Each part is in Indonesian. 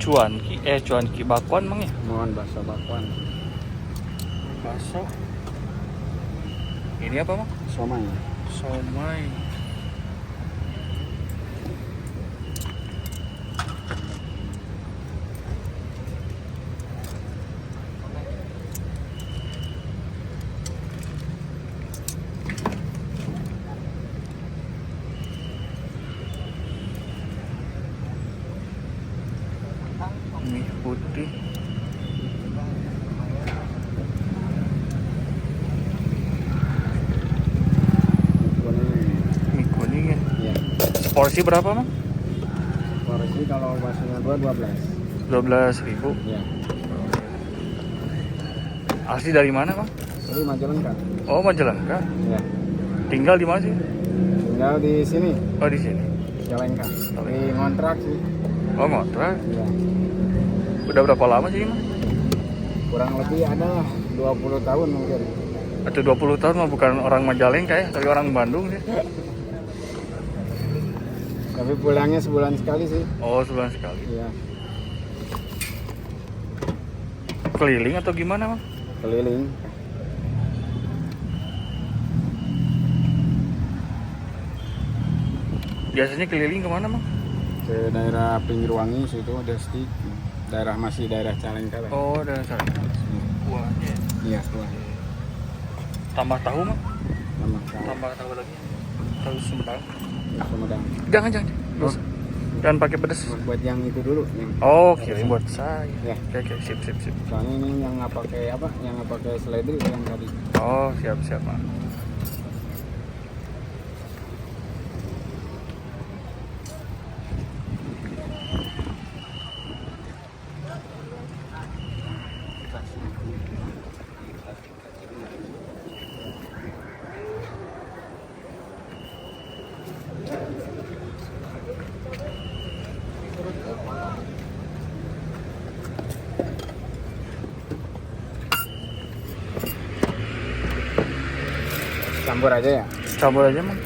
cuanki bakwan mang ya. Mohon bakso bakwan. Bakso. Ini apa mang? Somai. Somai. Mie putih. Mie kuning ya. Iya. Porsi berapa mang? Porsi kalau baksonya 12. 12.000. Iya. Asli dari mana mang? Ini Majalengka. Oh Majalengka. Iya. Tinggal di mana sih? Tinggal di sini, Oh di sini. Majalengka. Di ngontrak sih. Oh ngontrak. Iya. Udah berapa lama sih mang? Kurang lebih ada 20 tahun mungkin. Atau 20 tahun mah bukan orang Majalengka ya, tapi orang Bandung sih. Tapi pulangnya sebulan sekali sih. Oh sebulan sekali. Iya. Keliling atau gimana mang? Keliling. Biasanya keliling kemana mang? Ke daerah Pinggirwangi situ Desti. Masih daerah Calengka lah. Oh dari sana. Buahnya. Iya, tuh. Tambah tahu mang? Nama Tambah tahu lagi. Tahu Sumedang. Sumedang. Jangan. Oh. Jangan pakai pedas. Buat yang itu dulu. Yang... Oh kirim buat saya. Ya. Oke sip. Soalnya ini yang nggak pakai apa? Yang nggak pakai seledri yang tadi. Oh siap mang. Campur aja ya? Campur aja mang.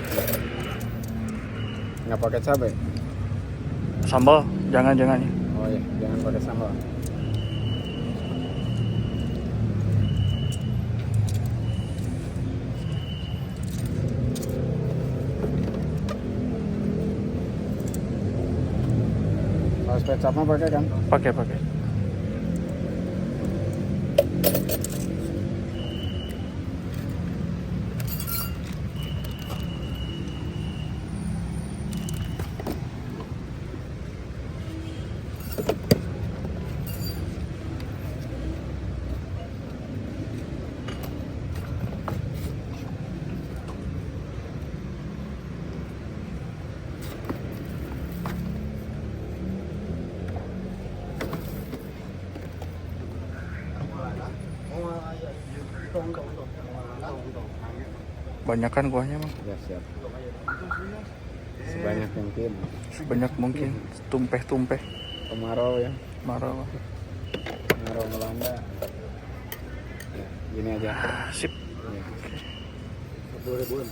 Nggak pakai cabai? Sambal jangan ya. Oh iya, jangan pakai sambal. Saus kecap mah pakai kan? Pakai. Banyakan kuahnya mang. Ya siap. Sebanyak mungkin. Sebanyak mungkin. Tumpeh. Kemarau ya. Marah. Kemarau melanda. Ya, gini aja. Sip. Ya. 10 ribuan.